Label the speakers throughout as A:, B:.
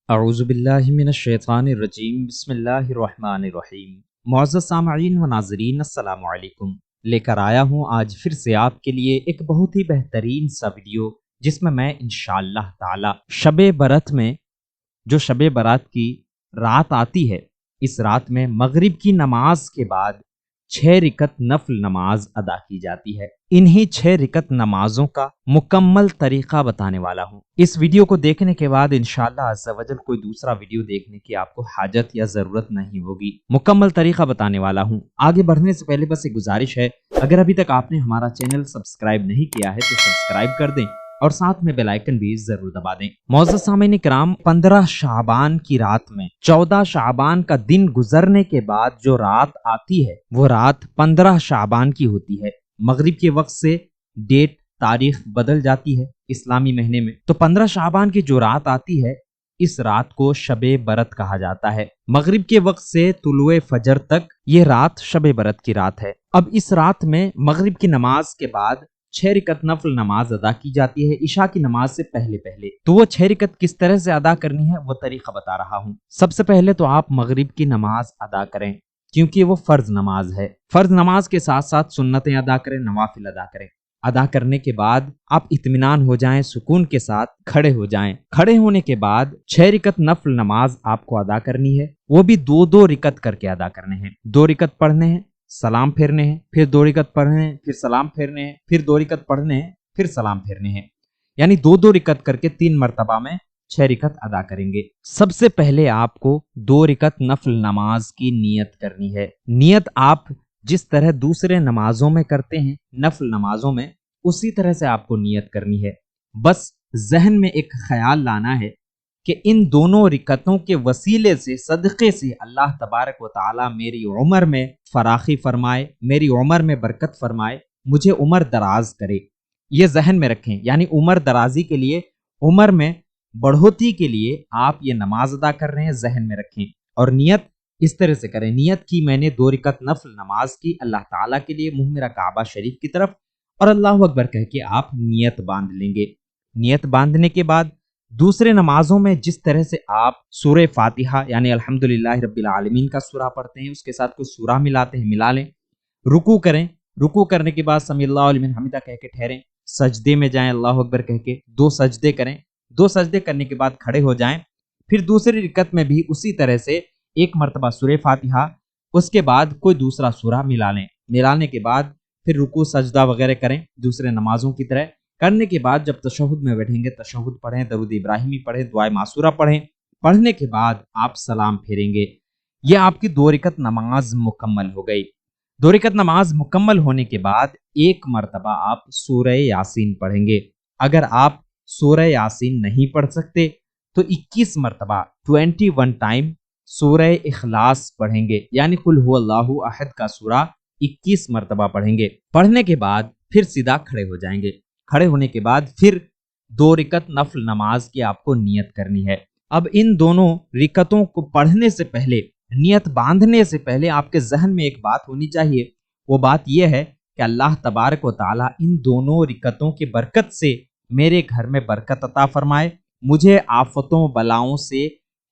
A: अऊज़ु बिल्लाहि मिनश्शैतानिर्रजीम बिस्मिल्लाहिर्रहमानिर्रहीम। मुअज़्ज़ज़ सामईन व नाज़रीन अस्सलामु अलैकुम। लेकर आया हूँ आज फिर से आपके लिए एक बहुत ही बेहतरीन सा वीडियो, जिसमें मैं इंशाअल्लाह ताला शबे बरत में, जो शबे बारात की रात आती है, इस रात में मगरिब की नमाज के बाद 6 रिकत नफल नमाज अदा की जाती है। इन्हीं 6 रिकत नमाजों का मुकम्मल तरीका बताने वाला हूँ। इस वीडियो को देखने के बाद इंशाअल्लाह अज़्ज़ा वजल कोई दूसरा वीडियो देखने की आपको हाजत या जरूरत नहीं होगी। मुकम्मल तरीका बताने वाला हूँ। आगे बढ़ने से पहले बस एक गुजारिश है, अगर अभी तक आपने हमारा चैनल सब्सक्राइब नहीं किया है तो सब्सक्राइब कर दें और साथ में बेल आइकन भी जरूर दबा दें। मुअज़्ज़ज़ सामीन किराम, 15 शाबान की रात में 14 शाबान का दिन गुजरने के बाद जो रात आती है, वो रात 15 शाबान की होती है। मगरिब के वक्त से डेट तारीख बदल जाती है इस्लामी महीने में, तो 15 शाबान की जो रात आती है, इस रात को शबे बरत कहा जाता है। मगरिब के वक्त से तुलुए फजर तक ये रात शबे बरत की रात है। अब इस रात में मगरिब की नमाज के बाद 6 रिकत नफल नमाज अदा की जाती है इशा की नमाज से पहले पहले। तो वो 6 रिकत किस तरह से अदा करनी है वो तरीका बता रहा हूँ। सबसे पहले तो आप मगरिब की नमाज अदा करें, क्योंकि वो फर्ज नमाज है। फर्ज नमाज के साथ साथ सुन्नतें अदा करें, नवाफिल अदा करें। अदा करने के बाद आप इत्मीनान हो जाएं, सुकून के साथ खड़े हो जाएं। खड़े होने के बाद 6 रिकत नफल नमाज आपको अदा करनी है, वो भी 2-2 रिकत करके अदा करने हैं। 2 रिकत पढ़ने हैं, सलाम फेरने हैं, फिर 2 रिकत पढ़ने हैं, फिर सलाम फेरने हैं, फिर 2 रिकत पढ़ने हैं, फिर सलाम फेरने हैं। यानी 2-2 रिकत करके 3 मरतबा में 6 रिकत अदा करेंगे। सबसे पहले आपको 2 रिकत नफल नमाज की नियत करनी है। नियत आप जिस तरह दूसरे नमाजों में करते हैं, नफल नमाजों में, उसी तरह से आपको नियत करनी है। बस जहन में एक ख्याल लाना है कि इन दोनों रिकतों के वसीले से, सदक़े से अल्लाह तबारक व तआला मेरी उम्र में फराखी फरमाए, मेरी उम्र में बरकत फरमाए, मुझे उम्र दराज करे। ये जहन में रखें। यानी उम्र दराजी के लिए, उम्र में बढ़ोतरी के लिए आप ये नमाज अदा कर रहे हैं, जहन में रखें। और नियत इस तरह से करें, नियत की मैंने 2 रिकत नफल नमाज की अल्लाह ताला के लिए, मुंह मेरा काबा शरीफ की तरफ, और अल्लाह अकबर कह के आप नियत बांध लेंगे। नियत बांधने के बाद दूसरे नमाजों में जिस तरह से आप सूरह फातिहा यानी अल्हम्दुलिल्लाह रब्बिल आलमीन का सूरा पढ़ते हैं, उसके साथ कोई सूरा मिलाते हैं, मिला लें। रुकू करें, रुकू करने के बाद समीअल्लाहु लिमन हमिदा कह के ठहरें। सजदे में जाएं, अल्लाह अकबर कह के 2 सजदे करें। 2 सजदे करने के बाद खड़े हो जाएं। फिर दूसरी रिकत में भी उसी तरह से 1 मरतबा सूरह फातिहा, उसके बाद कोई दूसरा सूरा मिला लें। मिलाने के बाद फिर रुकू सजदा वगैरह करें दूसरे नमाजों की तरह। करने के बाद जब तशहुद में बैठेंगे, तशहुद पढ़ें, दरूद इब्राहिमी पढ़ें, दुआए मासूरा पढ़ें। पढ़ने के बाद आप सलाम फेरेंगे। यह आपकी 2 रिकत नमाज मुकम्मल हो गई। 2 रिकत नमाज मुकम्मल होने के बाद 1 मरतबा आप सूरह यासीन पढ़ेंगे। अगर आप सूरह यासीन नहीं पढ़ सकते तो 21 मरतबा 21 टाइम सूरह इखलास पढ़ेंगे। यानी कुल हुवल्लाहु अहद का सूरा 21 मरतबा पढ़ेंगे। पढ़ने के बाद फिर सीधा खड़े हो जाएंगे। खड़े होने के बाद फिर 2 रिकत नफल नमाज की आपको नियत करनी है। अब इन दोनों रिकतों को पढ़ने से पहले, नियत बांधने से पहले आपके जहन में एक बात होनी चाहिए। वो बात यह है कि अल्लाह तबारक व तआला इन दोनों रिकतों की बरकत से मेरे घर में बरकत अता फरमाए, मुझे आफतों बलाओं से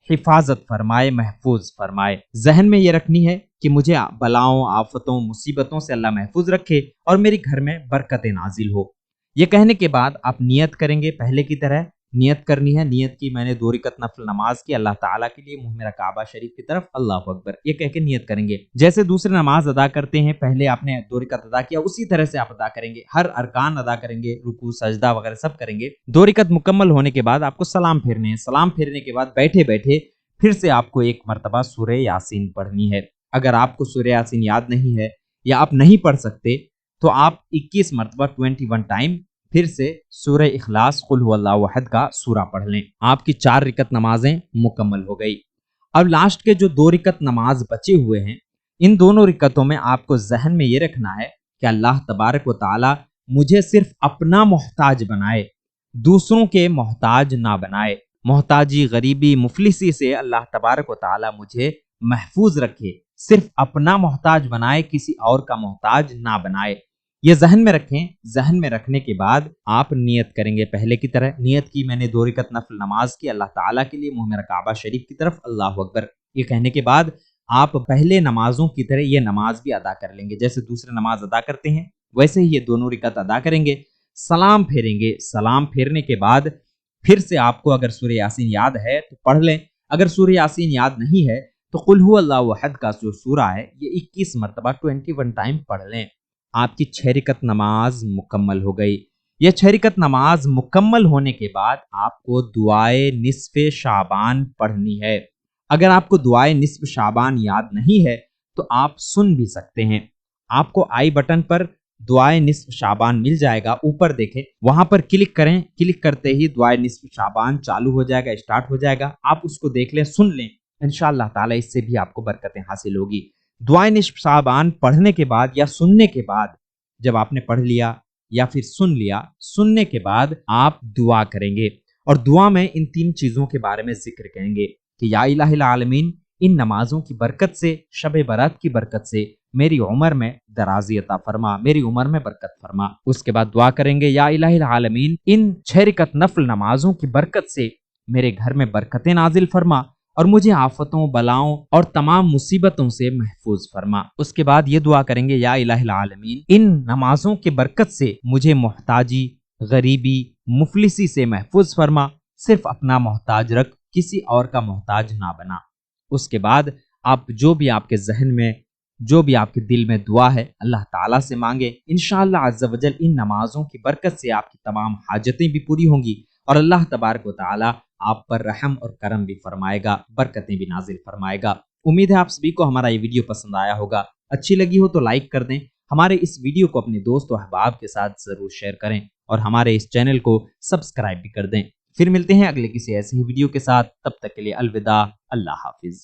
A: हिफाजत फरमाए, महफूज फरमाए। जहन में ये रखनी है कि मुझे बलाओं, आफतों, मुसीबतों से अल्लाह महफूज रखे और मेरे घर में बरकत नाजिल हो। ये कहने के बाद आप नियत करेंगे। पहले की तरह नियत करनी है। नियत की मैंने 2 रिकत नफल नमाज की अल्लाह ताला के लिए, मुंह मेरा काबा शरीफ की तरफ, अल्लाहु अकबर, ये कह के नियत करेंगे। जैसे दूसरे नमाज अदा करते हैं, पहले आपने 2 रिकत अदा किया, उसी तरह से आप अदा करेंगे। हर अरकान अदा करेंगे, रुकू सजदा वगैरह सब करेंगे। 2 रिकत मुकम्मल होने के बाद आपको सलाम फेरने हैं। सलाम फेरने के बाद बैठे बैठे फिर से आपको 1 मरतबा सूरह यासीन पढ़नी है। अगर आपको सूरह यासीन याद नहीं है या आप नहीं पढ़ सकते तो आप 21 मरतबा 21 टाइम फिर से सूरह इखलास, कुल हुवल्लाहु अहद का सूरा पढ़ लें। आपकी 4 रिकत नमाजें मुकम्मल हो गई। अब लास्ट के जो 2 रिकत नमाज बचे हुए हैं, इन दोनों रिकतों में आपको जहन में ये रखना है कि अल्लाह तबारक व तआला मुझे सिर्फ अपना मोहताज बनाए, दूसरों के मोहताज ना बनाए। मोहताजी, गरीबी, मुफलिसी से अल्लाह तबारक व तआला मुझे महफूज रखे, सिर्फ अपना मोहताज बनाए, किसी और का मोहताज ना बनाए। یہ ذہن میں رکھیں۔ ذہن میں رکھنے کے بعد آپ نیت کریں گے پہلے کی طرح۔ نیت کی میں نے 2 رکعت نفل نماز کی اللہ تعالیٰ کے لیے، منہ میرا کعبہ شریف کی طرف، اللہ اکبر یہ کہنے کے بعد آپ پہلے نمازوں کی طرح یہ نماز بھی ادا کر لیں گے۔ جیسے دوسرے نماز ادا کرتے ہیں ویسے ہی یہ دونوں رکعت ادا کریں گے، سلام پھیریں گے۔ سلام پھیرنے کے بعد پھر سے آپ کو اگر سورہ یاسین یاد ہے تو پڑھ لیں، اگر سورہ یاسین یاد نہیں ہے تو قل هو اللہ احد کا جو سورہ ہے یہ 21 مرتبہ 21 ٹائم پڑھ لیں۔ آپ کی 6 رکعت نماز مکمل ہو گئی۔ یہ 6 رکعت نماز مکمل ہونے کے بعد آپ کو دعائے نصف شعبان پڑھنی ہے۔ اگر آپ کو دعائے نصف شعبان یاد نہیں ہے تو آپ سن بھی سکتے ہیں۔ آپ کو آئی بٹن پر دعائے نصف شعبان مل جائے گا، اوپر دیکھیں وہاں پر کلک کریں، کلک کرتے ہی دعائے نصف شعبان چالو ہو جائے گا، اسٹارٹ ہو جائے گا۔ آپ اس کو دیکھ لیں، سن لیں، انشاءاللہ تعالی اس سے بھی آپ کو برکتیں حاصل ہوگی۔ دعائے نصف شعبان پڑھنے کے بعد یا سننے کے بعد، جب آپ نے پڑھ لیا یا پھر سن لیا، سننے کے بعد آپ دعا کریں گے، اور دعا میں ان 3 چیزوں کے بارے میں ذکر کریں گے کہ یا الہ العالمین، ان نمازوں کی برکت سے، شب برات کی برکت سے میری عمر میں درازی عطا فرما، میری عمر میں برکت فرما۔ اس کے بعد دعا کریں گے یا الہ العالمین، ان 6 رکعت نفل نمازوں کی برکت سے میرے گھر میں برکتیں نازل فرما اور مجھے آفتوں، بلاؤں اور تمام مصیبتوں سے محفوظ فرما۔ اس کے بعد یہ دعا کریں گے یا الہ العالمین، ان نمازوں کی برکت سے مجھے محتاجی، غریبی، مفلسی سے محفوظ فرما، صرف اپنا محتاج رکھ، کسی اور کا محتاج نہ بنا۔ اس کے بعد آپ جو بھی آپ کے ذہن میں، جو بھی آپ کے دل میں دعا ہے اللہ تعالیٰ سے مانگے، انشاءاللہ عز و جل ان نمازوں کی برکت سے آپ کی تمام حاجتیں بھی پوری ہوں گی اور اللہ تبارک و تعالیٰ آپ پر رحم اور کرم بھی فرمائے گا، برکتیں بھی نازل فرمائے گا۔ امید ہے آپ سبھی کو ہمارا یہ ویڈیو پسند آیا ہوگا، اچھی لگی ہو تو لائک کر دیں، ہمارے اس ویڈیو کو اپنے دوست و احباب کے ساتھ ضرور شیئر کریں اور ہمارے اس چینل کو سبسکرائب بھی کر دیں۔ پھر ملتے ہیں اگلے کسی ایسے ہی ویڈیو کے ساتھ، تب تک کے لیے الوداع، اللہ حافظ۔